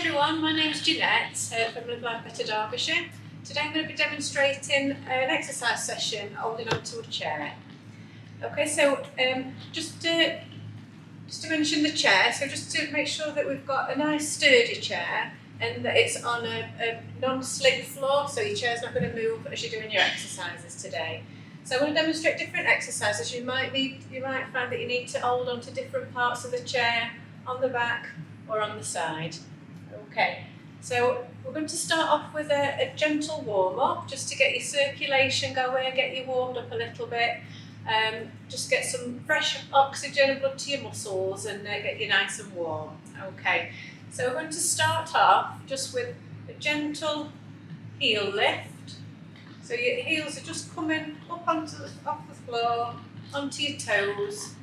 everyone, my name's Jeanette from Live Life Better Derbyshire. Today I'm going to be demonstrating an exercise session holding onto a chair. Okay, so just to mention the chair, so just to make sure that we've got a nice sturdy chair and that it's on a non-slip floor, so your chair's not going to move as you're doing your exercises today. So I'm going to demonstrate different exercises. You might find that you need to hold on to different parts of the chair, on the back or on the side. Okay, so we're going to start off with a gentle warm-up, just to get your circulation going, get you warmed up a little bit, just get some fresh oxygen and blood to your muscles and get you nice and warm. Okay, so we're going to start off just with a gentle heel lift. So your heels are just coming up off the floor, onto your toes.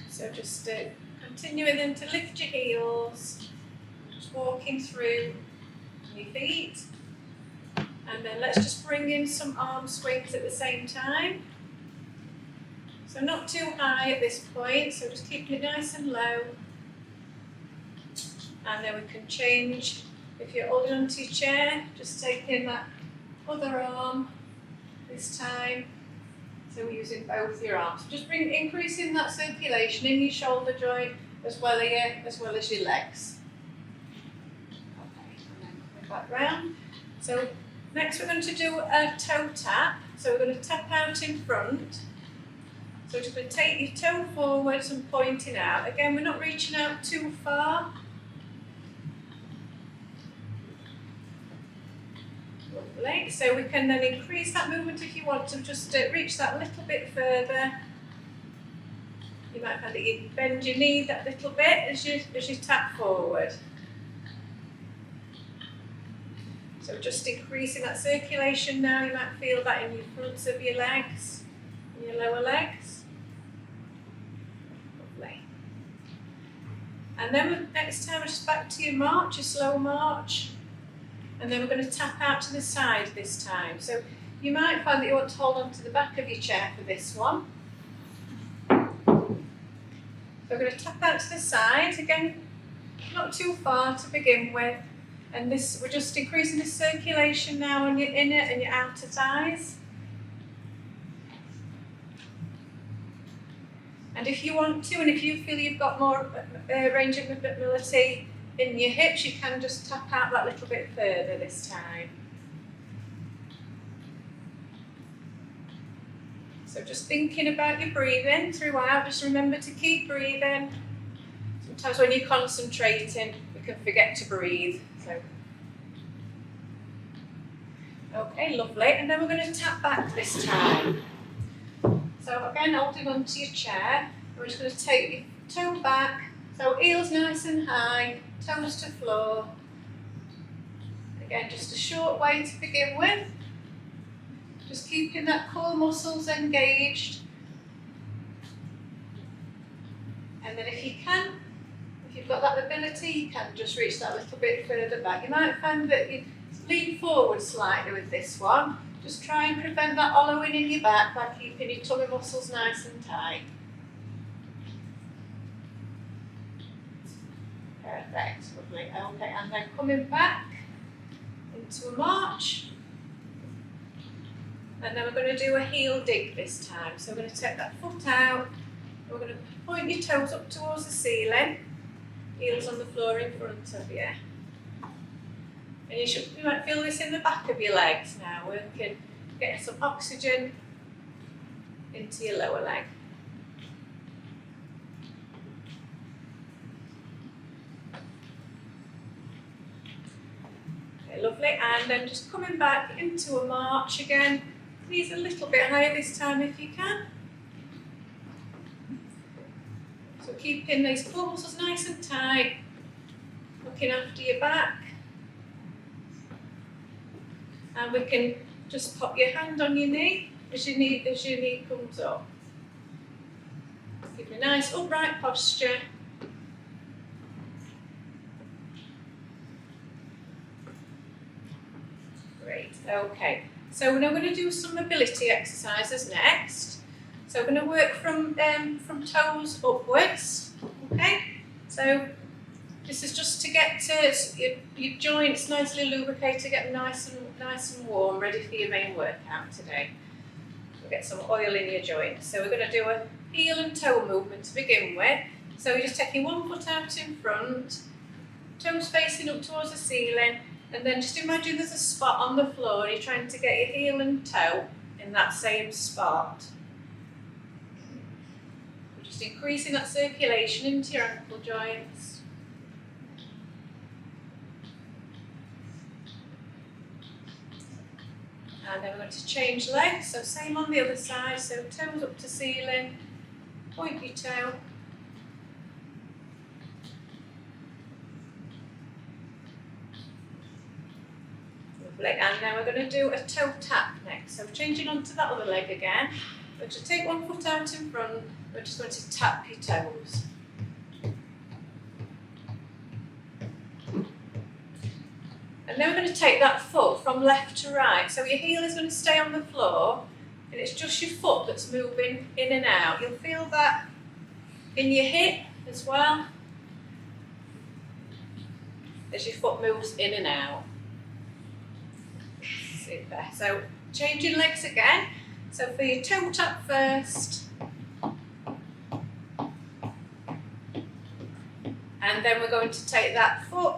So just continuing then to lift your heels, just walking through your feet. And then let's just bring in some arm swings at the same time. So not too high at this point, so just keeping it nice and low. And then we can change, if you're holding onto your chair, just taking that other arm this time. So we're using both your arms. Just increasing that circulation in your shoulder joint as well as your legs. Okay, and then coming back round. So next we're going to do a toe tap. So we're going to tap out in front. So just going to take your toe forwards and pointing out. Again, we're not reaching out too far. Lovely. So we can then increase that movement if you want to, just reach that little bit further. You might find that you bend your knee that little bit as you tap forward. So just increasing that circulation now. You might feel that in your fronts of your legs, and your lower legs. Lovely. And then next time, just back to your march, your slow march. And then we're going to tap out to the side this time. So you might find that you want to hold on to the back of your chair for this one. So we're going to tap out to the side, again, not too far to begin with. And this, we're just increasing the circulation now on your inner and your outer thighs. And if you want to, and if you feel you've got more range of mobility in your hips, you can just tap out that little bit further this time. So just thinking about your breathing throughout, just remember to keep breathing. Sometimes when you're concentrating, we can forget to breathe. So, okay, lovely. And then we're going to tap back this time. So again, holding onto your chair, we're just going to take your toe back. So heels nice and high, toes to floor. Again, just a short way to begin with. Just keeping that core muscles engaged. And then if you can, if you've got that ability, you can just reach that little bit further back. You might find that you lean forward slightly with this one. Just try and prevent that hollowing in your back by keeping your tummy muscles nice and tight. Perfect, lovely. Okay, and then coming back into a march. And then we're going to do a heel dig this time. So we're going to take that foot out. And we're going to point your toes up towards the ceiling. Heels on the floor in front of you. And you might feel this in the back of your legs now. We can get some oxygen into your lower leg. Okay, lovely. And then just coming back into a march again. Knees a little bit higher this time if you can. So keeping these core muscles nice and tight, looking after your back. And we can just pop your hand on your knee as your knee comes up. Give you a nice upright posture. Great, okay. So we're now going to do some mobility exercises next. So we're going to work from toes upwards. Okay. So This is just to get your joints nicely lubricated, get them nice and warm, ready for your main workout today. We'll get some oil in your joints. So we're going to do a heel and toe movement to begin with. So you're just taking one foot out in front, toes facing up towards the ceiling, and then just imagine there's a spot on the floor and you're trying to get your heel and toe in that same spot. We're just increasing that circulation into your ankle joints. And then we're going to change legs, so same on the other side, so toes up to ceiling, point your toe. Lovely, and now we're going to do a toe tap next, so changing onto that other leg again. We're going to take one foot out in front, we're just going to tap your toes. And then we're going to take that foot from left to right. So your heel is going to stay on the floor and it's just your foot that's moving in and out. You'll feel that in your hip as well as your foot moves in and out. Super. So changing legs again. So for your toe tap first. And then we're going to take that foot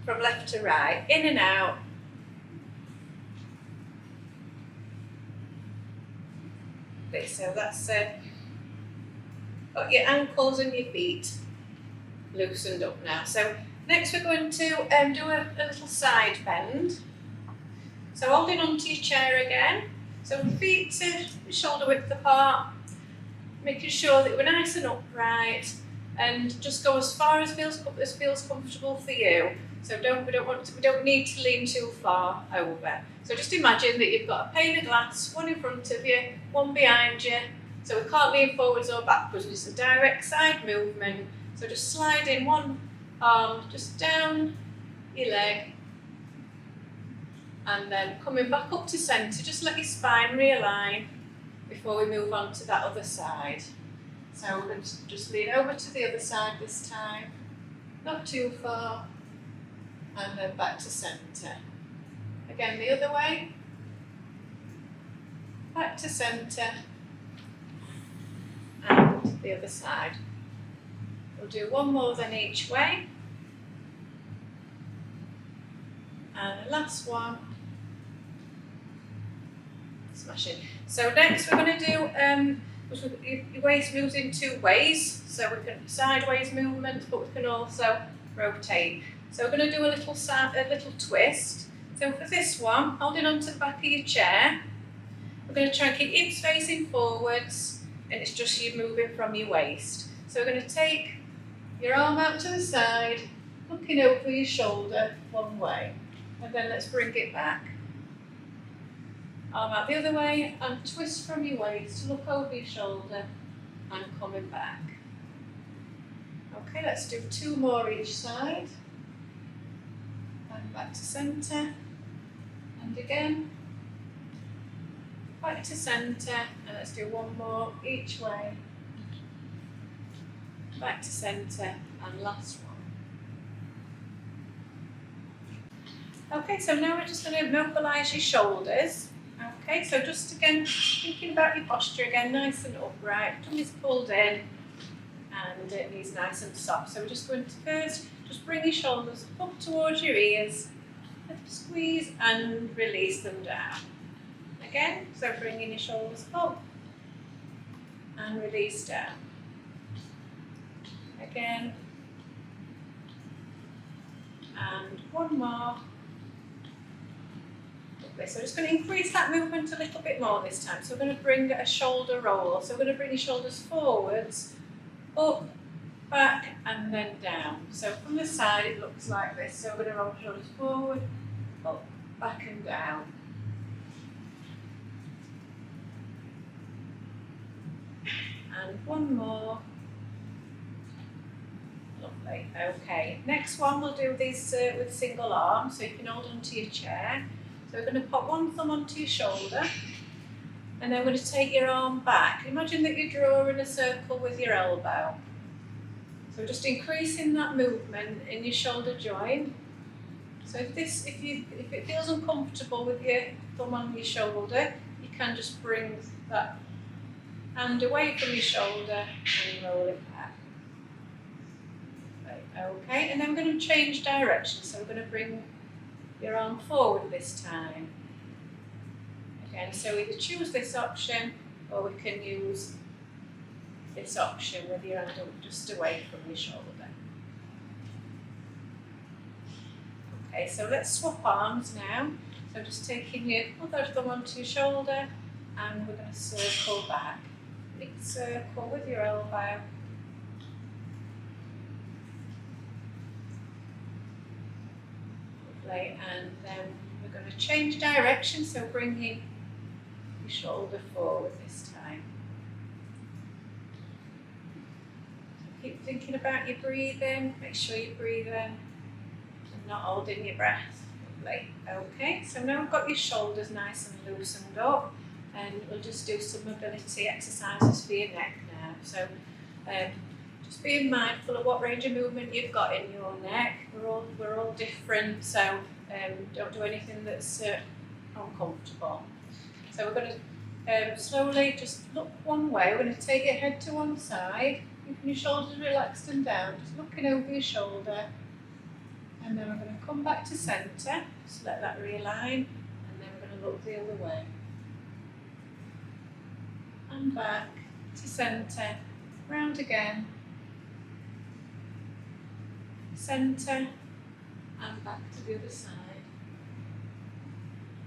from left to right, in and out. Okay, so that's got your ankles and your feet loosened up now. So next we're going to do a little side bend. So holding onto your chair again. So feet shoulder width apart, making sure that we're nice and upright, and just go as far as feels comfortable for you. So we don't need to lean too far over. So just imagine that you've got a pane of glass, one in front of you, one behind you. So we can't lean forwards or backwards, it's a direct side movement. So just slide in one arm just down your leg, and then coming back up to centre, just let your spine realign before we move on to that other side. So we're going to just lean over to the other side this time, not too far. And then back to centre. Again, the other way. Back to centre. And the other side. We'll do one more then each way. And the last one. Smashing. So next we're going to do, your waist moves in two ways. So we can sideways movement, but we can also rotate. So we're going to do a little twist. So for this one, holding on to the back of your chair, we're going to try and keep hips facing forwards, and it's just you moving from your waist. So we're going to take your arm out to the side, looking over your shoulder one way, and then let's bring it back. Arm out the other way, and twist from your waist, look over your shoulder, and coming back. Okay, let's do two more each side. And back to centre, and again, back to centre, and let's do one more each way, back to centre, and last one. Okay, so now we're just going to mobilise your shoulders. Okay, so just again, thinking about your posture again, nice and upright, tummy's pulled in, and knees nice and soft. So we're just going to first just bring your shoulders up towards your ears, squeeze and release them down. Again, so bringing your shoulders up and release down. Again, and one more. Lovely. So we're just going to increase that movement a little bit more this time. So we're going to bring a shoulder roll. So we're going to bring your shoulders forwards, up, back, and then down. So from the side it looks like this. So we're going to roll the shoulders forward, up, back and down. And one more. Lovely. Okay, next one we'll do these with single arm, so you can hold onto your chair. So we're going to pop one thumb onto your shoulder, and then we're going to take your arm back. Imagine that you're drawing a circle with your elbow. So just increasing that movement in your shoulder joint. So if it feels uncomfortable with your thumb on your shoulder, you can just bring that hand away from your shoulder and roll it back. Right, okay, and then we're going to change direction. So we're going to bring your arm forward this time. Again, so either choose this option or we can use this option with your hand just away from your shoulder. Okay, so let's swap arms now. So just taking your other thumb onto your shoulder and we're going to circle back. Big circle with your elbow. Lovely, and then we're going to change direction, so bringing your shoulder forward this time. So keep thinking about your breathing, make sure you're breathing and not holding your breath. Lovely. Okay, so now we've got your shoulders nice and loosened up, and we'll just do some mobility exercises for your neck now. So just being mindful of what range of movement you've got in your neck. We're all different, so don't do anything that's uncomfortable. So we're going to slowly just look one way. We're going to take your head to one side, keeping your shoulders relaxed and down, just looking over your shoulder. And then we're going to come back to centre, just let that realign, and then we're going to look the other way. And back to centre, round again, centre, and back to the other side.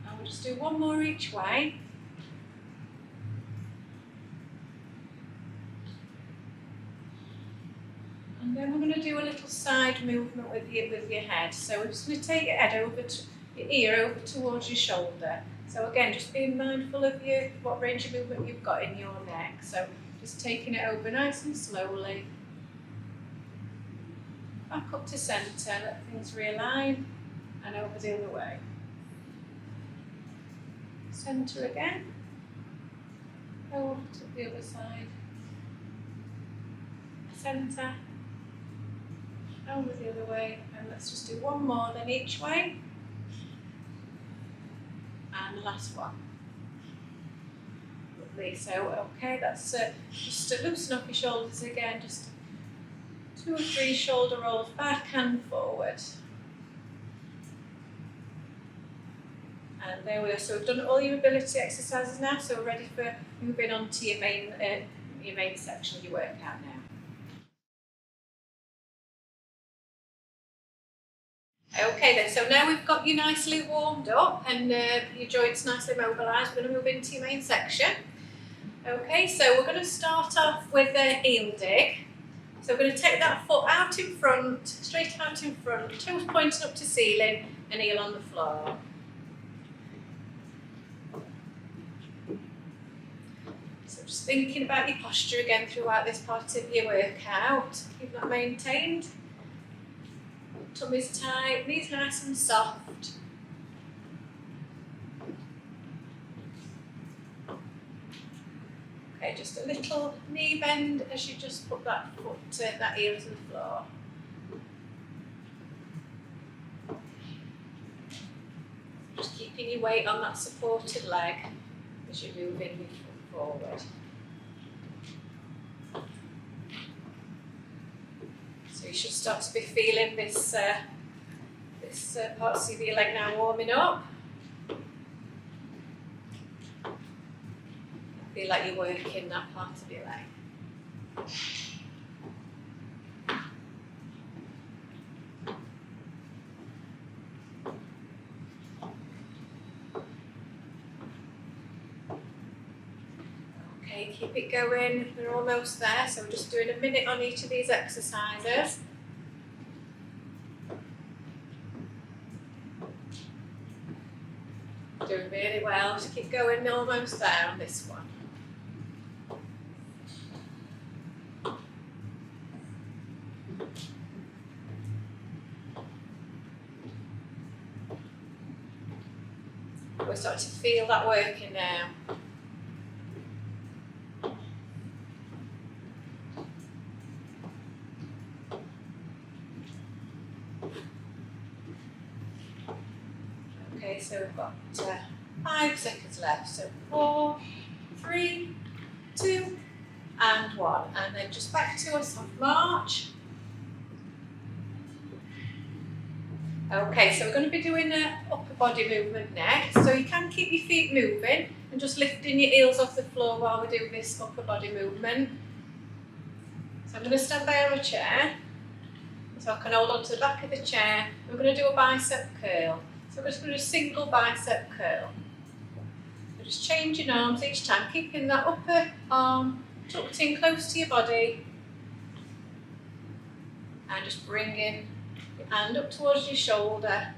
And we'll just do one more each way. And then we're going to do a little side movement with your head. So we're just going to take your head over to your ear over towards your shoulder. So again, just being mindful of what range of movement you've got in your neck. So just taking it over nice and slowly. Back up to centre, let things realign, and over the other way. Centre again. Over to the other side. Centre. Over the other way, and let's just do one more then each way, and the last one. Lovely. So okay, that's just to loosen up your shoulders again, just 2 or 3 shoulder rolls back and forward, and there we are. So we've done all your mobility exercises now, so we're ready for moving on to your main section of your workout now. Okay then, so now we've got you nicely warmed up and your joints nicely mobilised, we're going to move into your main section. Okay, so we're going to start off with a heel dig. So we're going to take that foot out in front, straight out in front, toes pointing up to ceiling and heel on the floor. So just thinking about your posture again throughout this part of your workout, keep that maintained. Tummy's tight, knees nice and soft. Okay, just a little knee bend as you just put that foot, that heel to the floor. Just keeping your weight on that supported leg as you're moving your foot forward. So you should start to be feeling this parts of your leg now warming up. Feel like you're working that part of your leg. Okay, keep it going. We're almost there, so we're just doing a minute on each of these exercises. Doing really well. Just keep going, almost there on this one. We're starting to feel that working now. so we've got 5 seconds left. So 4, 3, 2, and 1. And then just back to a soft march. Okay, so we're going to be doing an upper body movement next. So you can keep your feet moving and just lifting your heels off the floor while we do this upper body movement. So I'm going to stand by on a chair, so I can hold on to the back of the chair. We're going to do a bicep curl. So we're just going to do a single bicep curl. So just changing arms each time, keeping that upper arm tucked in close to your body. And just bringing your hand up towards your shoulder.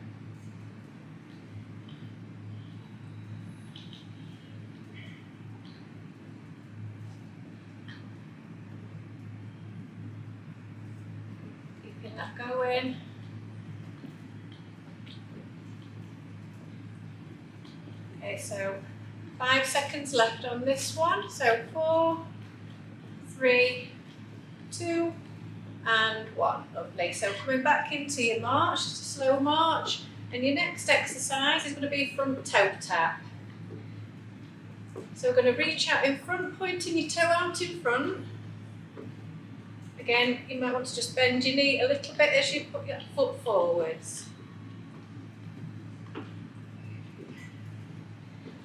Keeping that going. Okay, so 5 seconds left on this one. So 4, 3, 2, and 1. Lovely. So coming back into your march, just a slow march. And your next exercise is going to be front toe tap. So we're going to reach out in front, pointing your toe out in front. Again, you might want to just bend your knee a little bit as you put your foot forwards.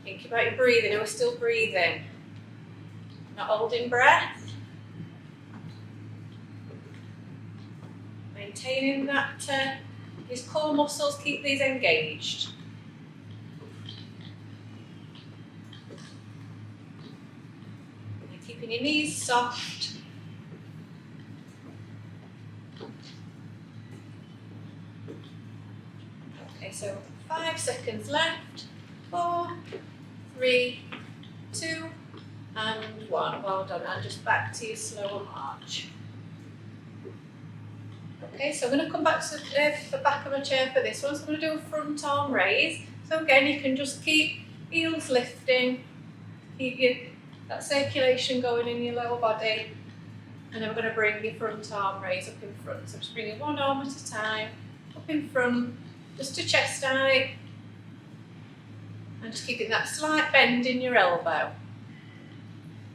Think about your breathing. We're still breathing. Not holding breath. Maintaining that, these core muscles, keep these engaged. And keeping your knees soft. Okay, so 5 seconds left. 4, 3, 2, and 1. Well done. And just back to your slower march. Okay, so I'm going to come back to the back of my chair for this one. So I'm going to do a front arm raise. So again, you can just keep heels lifting, keep that circulation going in your lower body. And then we're going to bring your front arm raise up in front. So just bringing one arm at a time, up in front, just to chest height. And just keeping that slight bend in your elbow,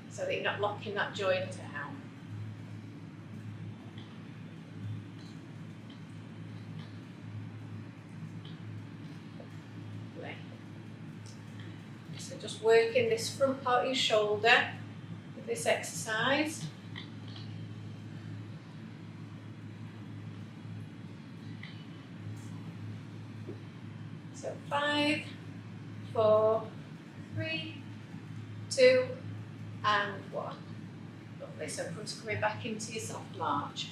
so that you're not locking that joint out. So just working this front part of your shoulder with this exercise. So 5, 4, 3, 2, and 1. Lovely. So I'm just coming back into your soft march.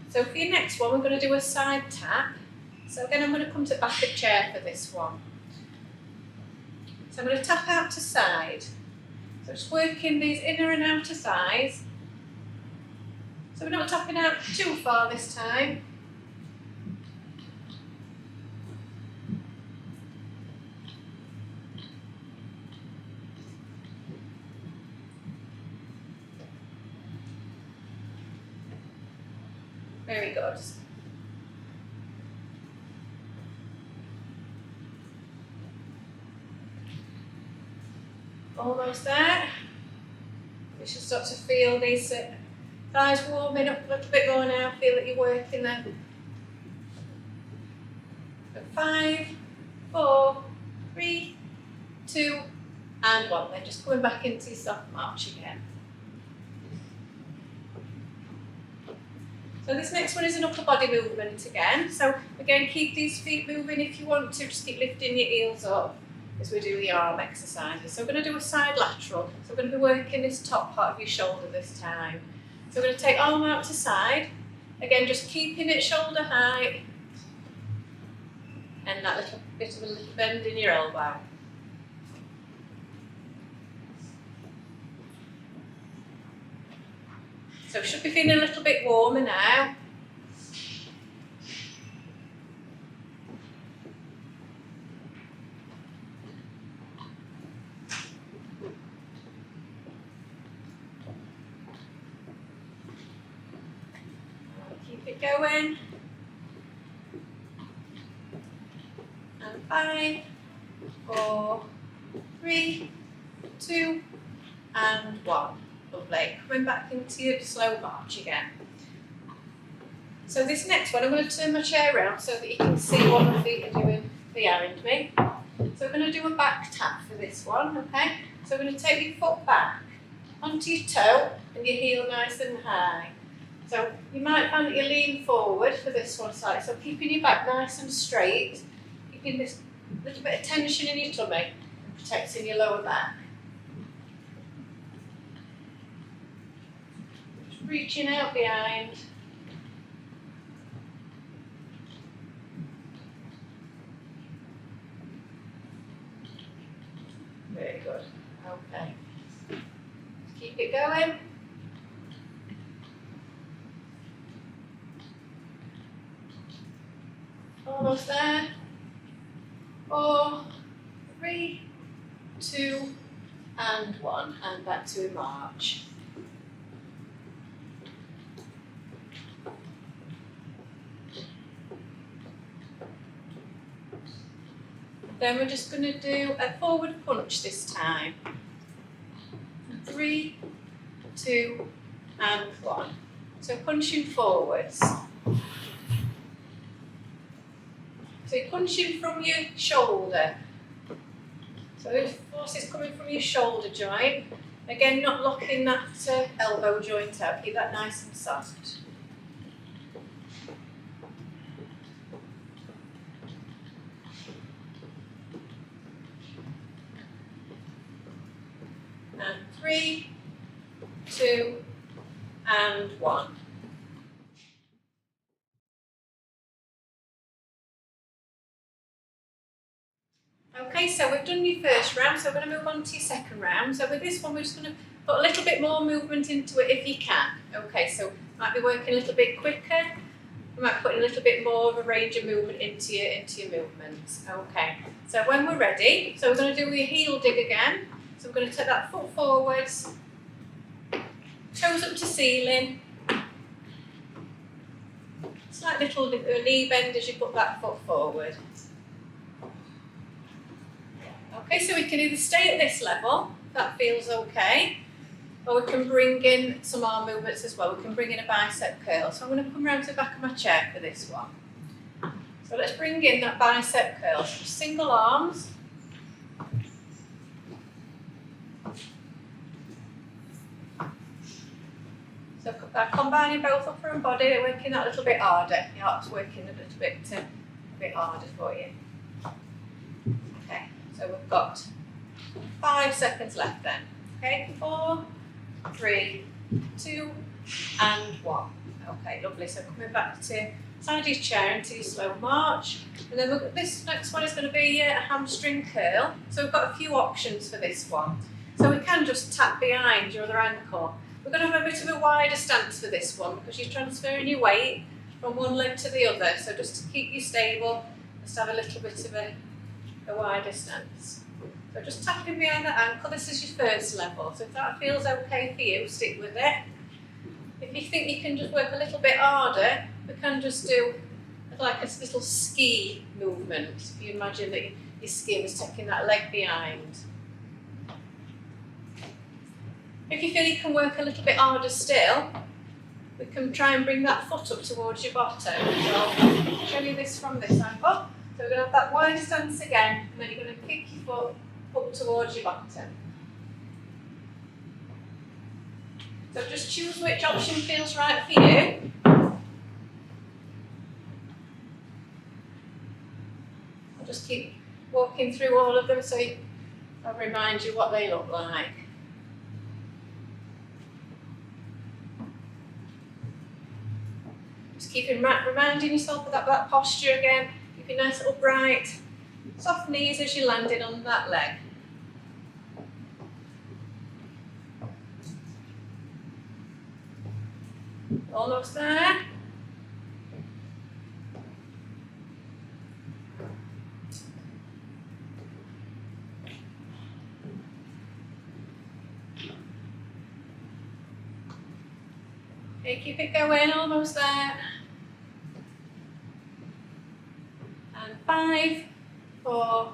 So for your next one, we're going to do a side tap. So again, I'm going to come to the back of the chair for this one. So I'm going to tap out to side. So just working these inner and outer thighs. So we're not tapping out too far this time. Very good. Almost there. You should start to feel these thighs warming up a little bit more now. Feel that you're working there. 5, 4, 3, 2, and 1. Then just coming back into your soft march again. So this next one is an upper body movement again. So again, keep these feet moving if you want to. Just keep lifting your heels up as we do the arm exercises. So we're going to do a side lateral. So we're going to be working this top part of your shoulder this time. So we're going to take arm out to side. Again, just keeping it shoulder height. And that little bit of a little bend in your elbow. So we should be feeling a little bit warmer now. Keep it going. And 5, 4, 3, 2, and 1. Lovely. Coming back into your slow march again. So this next one, I'm going to turn my chair around so that you can see what my feet are doing behind me. So we're going to do a back tap for this one, okay? So we're going to take your foot back onto your toe and your heel nice and high. So you might find that you lean forward for this one side, so keeping your back nice and straight, keeping this little bit of tension in your tummy and protecting your lower back. Just reaching out behind. Very good. Okay. Keep it going. Almost there. 4, 3, 2, and 1. And back to a march. Then we're just going to do a forward punch this time. 3, 2, and 1. So punching forwards. So you're punching from your shoulder. So the force is coming from your shoulder joint. Again, not locking that elbow joint out. Keep that nice and soft. And 3, 2, and 1. Okay, so we've done your first round, so we're going to move on to your second round. So with this one, we're just going to put a little bit more movement into it if you can. Okay, so might be working a little bit quicker. We might put a little bit more of a range of movement into your movements. Okay, so when we're ready, so we're going to do your heel dig again. So we're going to take that foot forwards, toes up to ceiling. Slight little knee bend as you put that foot forward. Okay, so we can either stay at this level, if that feels okay, or we can bring in some arm movements as well. We can bring in a bicep curl. So I'm going to come round to the back of my chair for this one. So let's bring in that bicep curl. So single arms. So combining both upper and body, they're working that a little bit harder. Your heart's working a little bit harder for you. Okay, so we've got 5 seconds left then. Okay, 4, 3, 2, and 1. Okay, lovely. So coming back to side of your chair into your slow march. And then this next one is going to be a hamstring curl. So we've got a few options for this one. So we can just tap behind your other ankle. We're going to have a bit of a wider stance for this one because you're transferring your weight from one leg to the other. So just to keep you stable, just have a little bit of a wider stance. So just tapping behind that ankle. This is your first level. So if that feels okay for you, stick with it. If you think you can just work a little bit harder, we can just do like a little ski movement. If you imagine that your skin is taking that leg behind. If you feel you can work a little bit harder still, we can try and bring that foot up towards your bottom. So I'll show you this from this angle. So we're going to have that wide stance again, and then you're going to kick your foot up towards your bottom. So just choose which option feels right for you. I'll just keep walking through all of them so I'll remind you what they look like. Just reminding yourself of that posture again. Keep your nice upright, soft knees as you're landing on that leg. Almost there. Okay, keep it going, almost there. And 5, 4,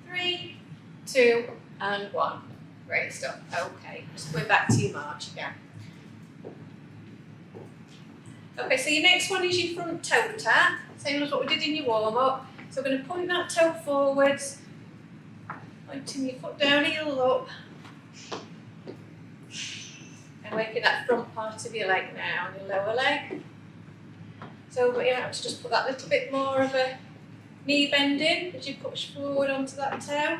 3, 2, and 1. Great stuff. Okay, just going back to your march again. Okay, so your next one is your front toe tap, same as what we did in your warm-up. So we're going to point that toe forwards, pointing your foot down, heel up, and working that front part of your leg now, your lower leg. So you have to just put that little bit more of a knee bend in as you push forward onto that toe.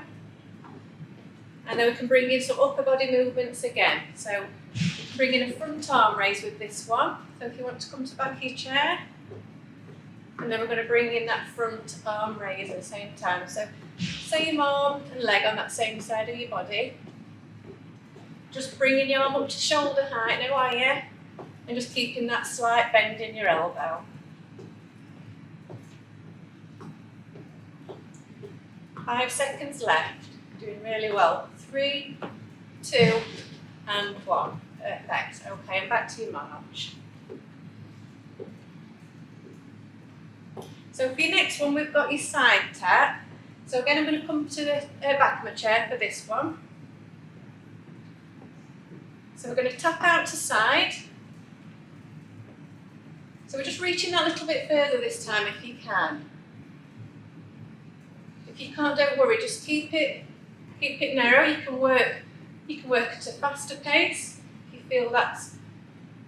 And then we can bring in some upper body movements again. So bring in a front arm raise with this one. So if you want to come to the back of your chair. And then we're going to bring in that front arm raise at the same time. So same arm and leg on that same side of your body. Just bringing your arm up to shoulder height, no higher. And just keeping that slight bend in your elbow. 5 seconds left. Doing really well. 3, 2, and 1. Perfect. Okay, and back to your march. So for your next one, we've got your side tap. So again, I'm going to come to the back of my chair for this one. So we're going to tap out to side. So we're just reaching that little bit further this time if you can. If you can't, don't worry, just keep it narrow. You can work at a faster pace if you feel that's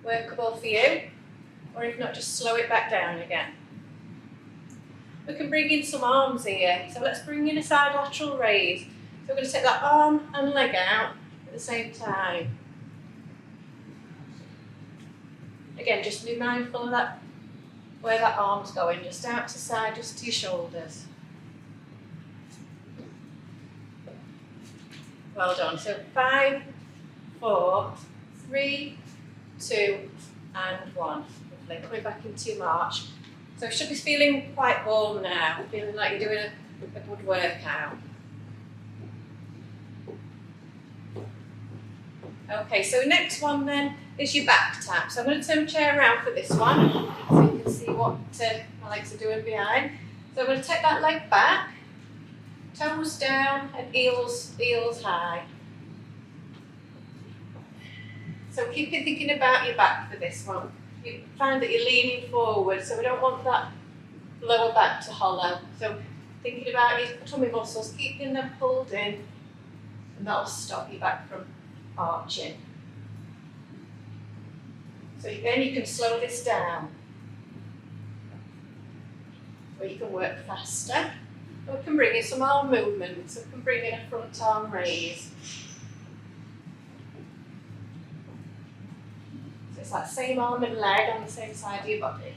workable for you, or if not, just slow it back down again. We can bring in some arms here. So let's bring in a side lateral raise. So we're going to take that arm and leg out at the same time. Again, just be mindful of that, where that arm's going, just out to side, just to your shoulders. Well done. So 5, 4, 3, 2, and 1. Lovely. Coming back into your march. So you should be feeling quite warm now, feeling like you're doing a good workout. Okay, so next one then is your back tap. So I'm going to turn the chair around for this one, so you can see what my legs are doing behind. So I'm going to take that leg back, toes down and heels high. So keep thinking about your back for this one. You find that you're leaning forward, so we don't want that lower back to hollow. So thinking about your tummy muscles, keeping them pulled in, and that'll stop your back from arching. So again, you can slow this down, or you can work faster. We can bring in some arm movements. We can bring in a front arm raise. So it's that same arm and leg on the same side of your body.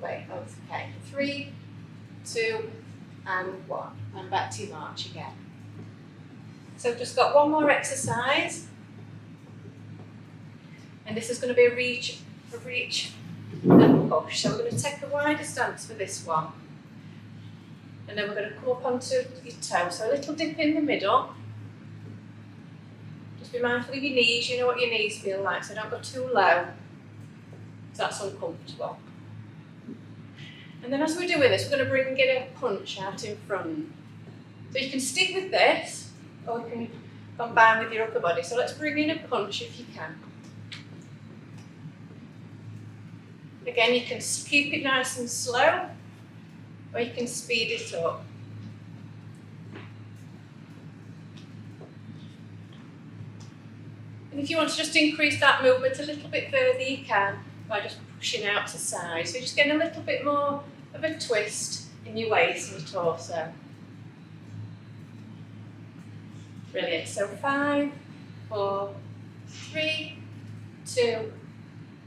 Lovely. Okay. 3, 2, and 1. And back to your march again. So we've just got one more exercise. And this is going to be a reach and push. So we're going to take a wider stance for this one. And then we're going to come up onto your toe. So a little dip in the middle. Just be mindful of your knees. You know what your knees feel like, so don't go too low, because that's uncomfortable. And then as we're doing this, we're going to bring in a punch out in front. So you can stick with this, or you can combine with your upper body. So let's bring in a punch if you can. Again, you can keep it nice and slow, or you can speed it up. And if you want to just increase that movement a little bit further, you can by just pushing out to side. So you're just getting a little bit more of a twist in your waist and your torso. Brilliant. So 5, 4, 3, 2,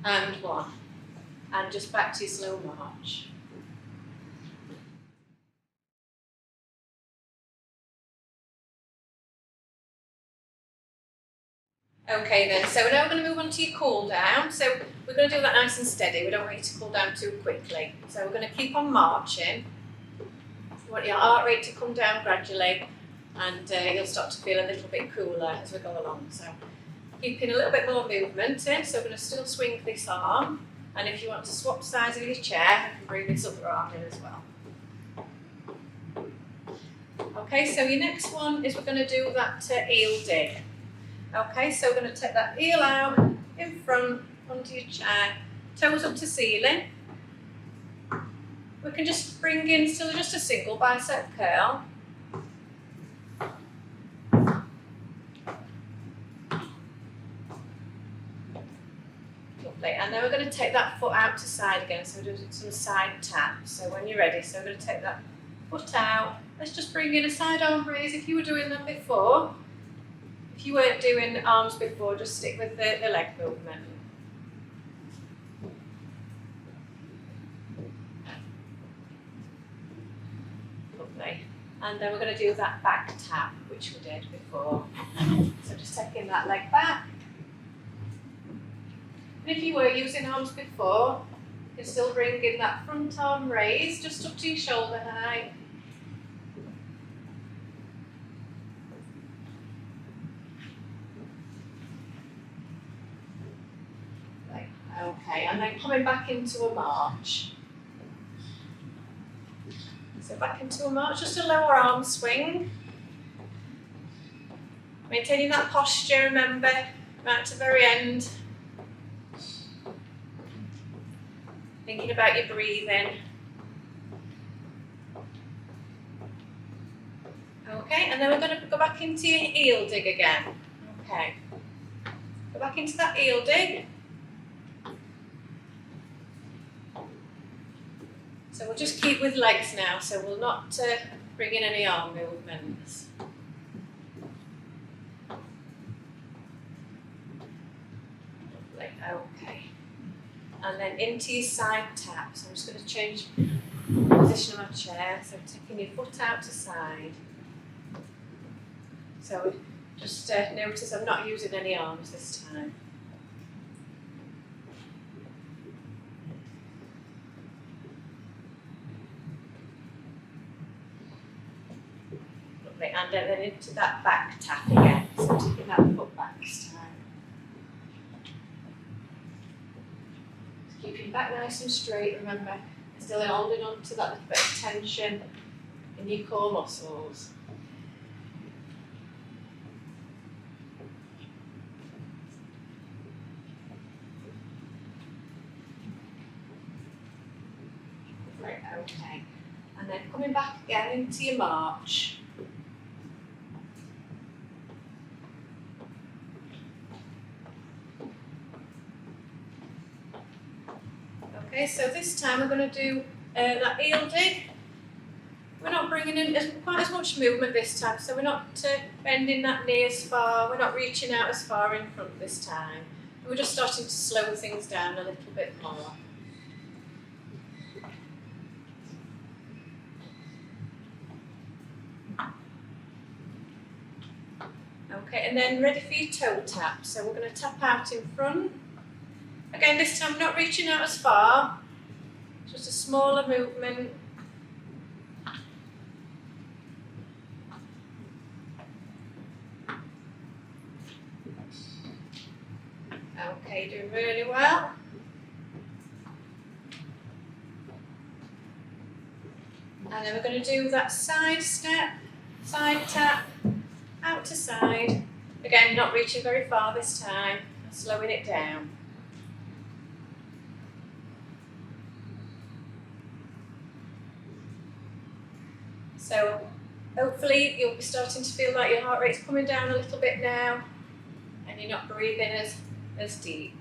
and 1. And just back to your slow march. Okay then, so now we're going to move on to your cool down. So we're going to do that nice and steady. We don't want you to cool down too quickly. So we're going to keep on marching. You want your heart rate to come down gradually, and you'll start to feel a little bit cooler as we go along. So keeping a little bit more movement in. So we're going to still swing this arm. And if you want to swap sides of your chair, you can bring this other arm in as well. Okay, so your next one is we're going to do that heel dig. Okay, so we're going to take that heel out in front onto your chair, toes up to ceiling. We can just bring in still just a single bicep curl. Lovely, and then we're going to take that foot out to side again, so we're doing some side taps. So when you're ready, so we're going to take that foot out. Let's just bring in a side arm raise if you were doing them before. If you weren't doing arms before, just stick with the leg movement. Lovely. And then we're going to do that back tap, which we did before. So just taking that leg back. And if you were using arms before, you can still bring in that front arm raise, just up to your shoulder height. Okay, and then coming back into a march. So back into a march, just a lower arm swing. Maintaining that posture, remember, right to the very end. Thinking about your breathing. Okay, and then we're going to go back into your heel dig again. Okay, go back into that heel dig. So we'll just keep with legs now, so we'll not bring in any arm movements. Lovely, okay. And then into your side tap. So I'm just going to change the position of my chair. So taking your foot out to side. So just notice I'm not using any arms this time. Lovely, and then into that back tap again. So taking that foot back this time. Keeping back nice and straight, remember, still holding on to that little bit of tension in your core muscles. Right, okay. And then coming back again into your march. Okay, so this time we're going to do that heel dig. We're not bringing in quite as much movement this time, so we're not bending that knee as far, we're not reaching out as far in front this time. We're just starting to slow things down a little bit more. Okay, and then ready for your toe tap. So we're going to tap out in front. Again, this time not reaching out as far, just a smaller movement. Okay, doing really well. And then we're going to do that side step, side tap, out to side. Again, not reaching very far this time, slowing it down. So hopefully you'll be starting to feel like your heart rate's coming down a little bit now and you're not breathing as deep.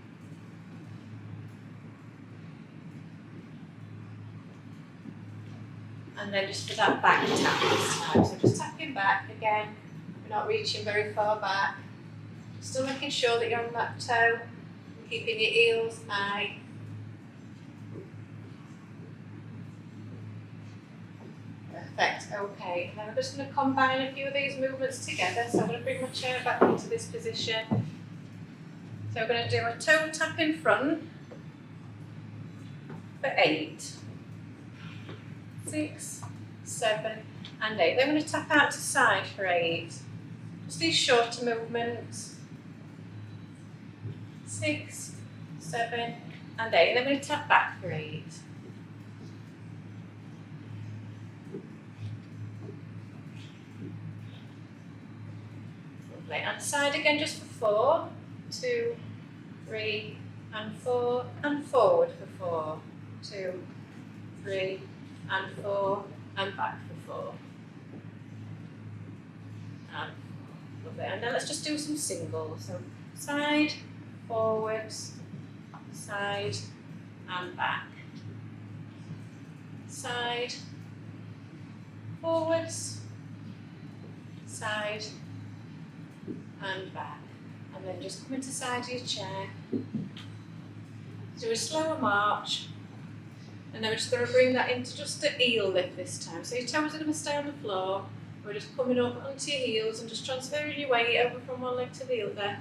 And then just for that back tap this time. So just tapping back again, we're not reaching very far back. Still making sure that you're on that toe and keeping your heels high. Perfect, okay. Now I'm just going to combine a few of these movements together. So I'm going to bring my chair back into this position. So we're going to do a toe tap in front for 8, 6, 7 and 8. Then I'm going to tap out to side for 8. Just these shorter movements. 6, 7 and 8. Then I'm going to tap back for 8. Lovely. And side again just for 4, 2, 3, and 4, and forward for 4, 2, 3, and 4, and back for 4. And lovely. And now let's just do some singles. So side, forwards, side, and back. Side, forwards, side, and back. And then just come into the side of your chair. Do a slower march. And then we're just going to bring that into just an heel lift this time. So your toes are going to stay on the floor. We're just coming up onto your heels and just transferring your weight over from one leg to the other.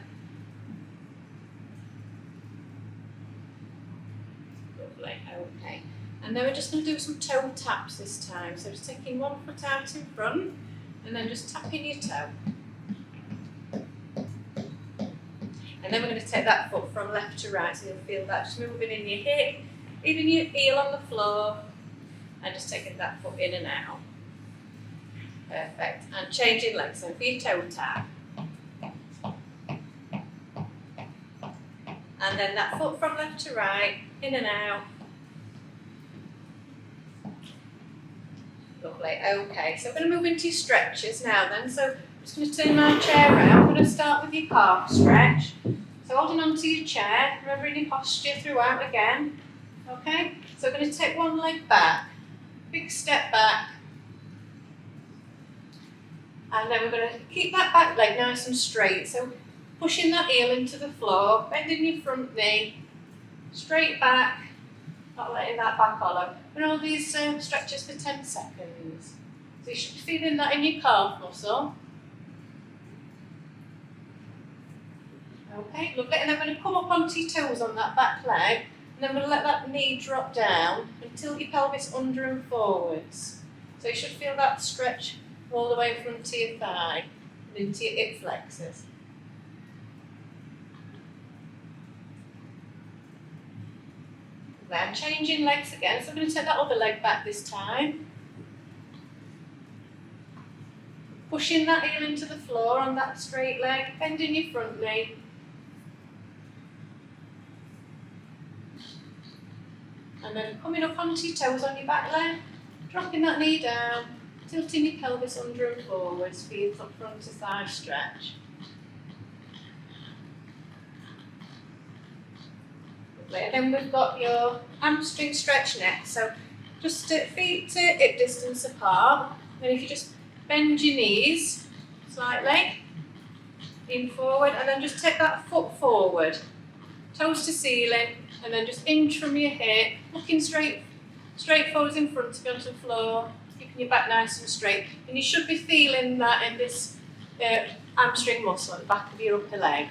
Lovely, okay. And then we're just going to do some toe taps this time. So just taking one foot out in front and then just tapping your toe. And then we're going to take that foot from left to right, so you'll feel that just moving in your hip, leaving your heel on the floor, and just taking that foot in and out. Perfect. And changing legs, so for your toe tap. And then that foot from left to right, in and out. Lovely, okay. So we're going to move into your stretches now then. So I'm just going to turn my chair around. I'm going to start with your calf stretch. So holding onto your chair, remembering your posture throughout again. Okay, so we're going to take one leg back, big step back. And then we're going to keep that back leg nice and straight. So pushing that heel into the floor, bending your front knee, straight back, not letting that back hollow. And all these stretches for 10 seconds. So you should be feeling that in your calf muscle. Okay, lovely. And then we're going to come up onto your toes on that back leg. And then we're going to let that knee drop down and tilt your pelvis under and forwards. So you should feel that stretch all the way from to your thigh and into your hip flexors. Then changing legs again. So I'm going to take that other leg back this time. Pushing that heel into the floor on that straight leg, bending your front knee. And then coming up onto your toes on your back leg, dropping that knee down, tilting your pelvis under and forwards for your front to thigh stretch. Lovely. And then we've got your hamstring stretch next. So just feet to hip distance apart. And if you just bend your knees slightly, in forward, and then just take that foot forward, toes to ceiling, and then just inch from your hip, looking straight forwards in front of you onto the floor, keeping your back nice and straight. And you should be feeling that in this hamstring muscle at the back of your upper leg.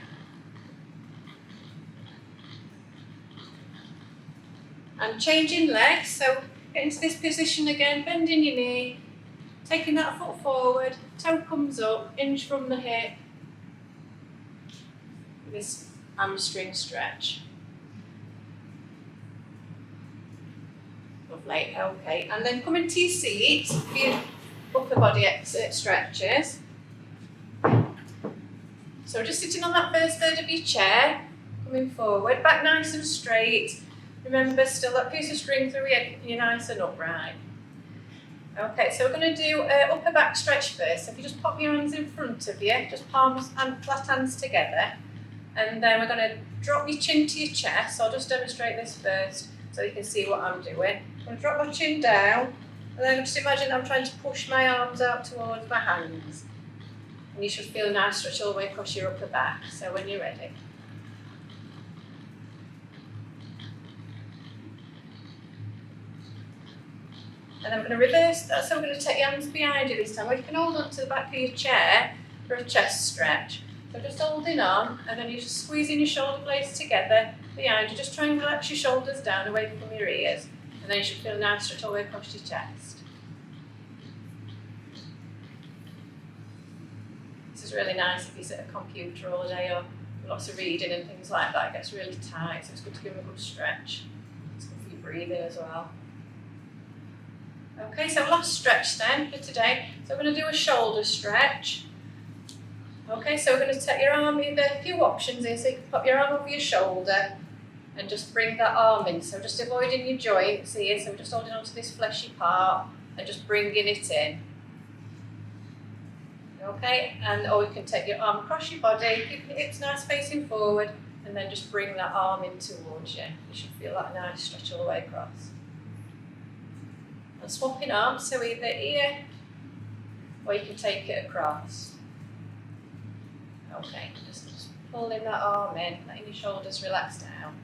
And changing legs, so get into this position again, bending your knee, taking that foot forward, toe comes up, inch from the hip, this hamstring stretch. Lovely, okay. And then come into your seat for your upper body stretches. So just sitting on that first third of your chair, coming forward, back nice and straight. Remember, still that piece of string through your head, keeping you nice and upright. Okay, so we're going to do upper back stretch first. So if you just pop your hands in front of you, just palms and flat hands together. And then we're going to drop your chin to your chest. So I'll just demonstrate this first so you can see what I'm doing. I'm going to drop my chin down, and then just imagine I'm trying to push my arms out towards my hands. And you should feel a nice stretch all the way across your upper back. So when you're ready. And I'm going to reverse that, so I'm going to take your hands behind you this time, or you can hold on to the back of your chair for a chest stretch. So just holding on, and then you're just squeezing your shoulder blades together behind you. Just try and relax your shoulders down away from your ears, and then you should feel a nice stretch all the way across your chest. This is really nice if you sit at a computer all day or lots of reading and things like that. It gets really tight, so it's good to give them a good stretch. It's good for your breathing as well. Okay, so last stretch then for today. So we're going to do a shoulder stretch. Okay, so we're going to take your arm in, there are a few options here, so you can pop your arm over your shoulder and just bring that arm in, so just avoiding your joints here, so we're just holding onto this fleshy part and just bringing it in. Okay, or you can take your arm across your body, keep your hips nice facing forward, and then just bring that arm in towards you. You should feel that nice stretch all the way across. And swapping arms, so either here, or you can take it across. Okay, just pulling that arm in, letting your shoulders relax down.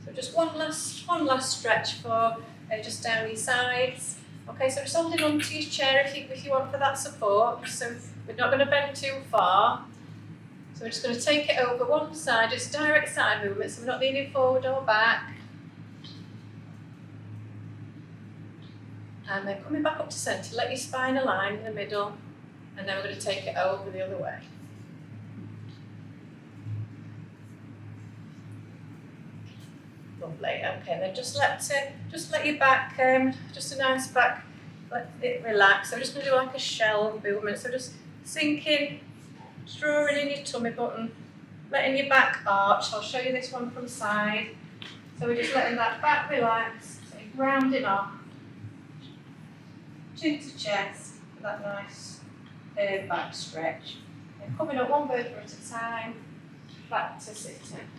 So just one last stretch for just down your sides. Okay, so just holding on to your chair if you want for that support. So we're not going to bend too far. So we're just going to take it over one side, just direct side movement, so we're not leaning forward or back. And then coming back up to centre, let your spine align in the middle, and then we're going to take it over the other way. Lovely. Okay, then just let your back, just a nice back, let it relax. So we're just going to do like a shell movement. So just sinking, just drawing in your tummy button, letting your back arch. I'll show you this one from the side. So we're just letting that back relax, so rounding off, chin to chest, with that nice back stretch. And coming up one vertebra at a time, back to sitting.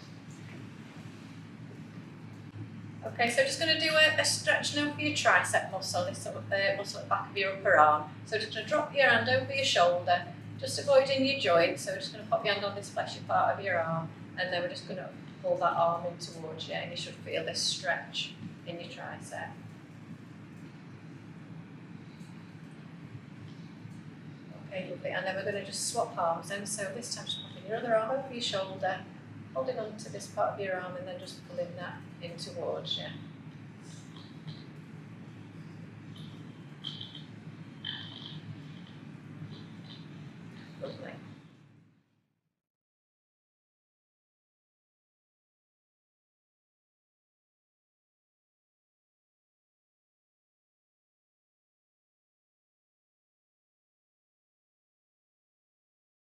Okay, so just going to do a stretch now for your tricep muscle, this sort of muscle at the back of your upper arm. So just going to drop your hand over your shoulder, just avoiding your joint. So we're just going to pop your hand on this fleshy part of your arm, and then we're just going to pull that arm in towards you, and you should feel this stretch in your tricep. Okay, lovely. And then we're going to just swap arms then. So this time just popping your other arm over your shoulder, holding on to this part of your arm, and then just pulling that in towards you.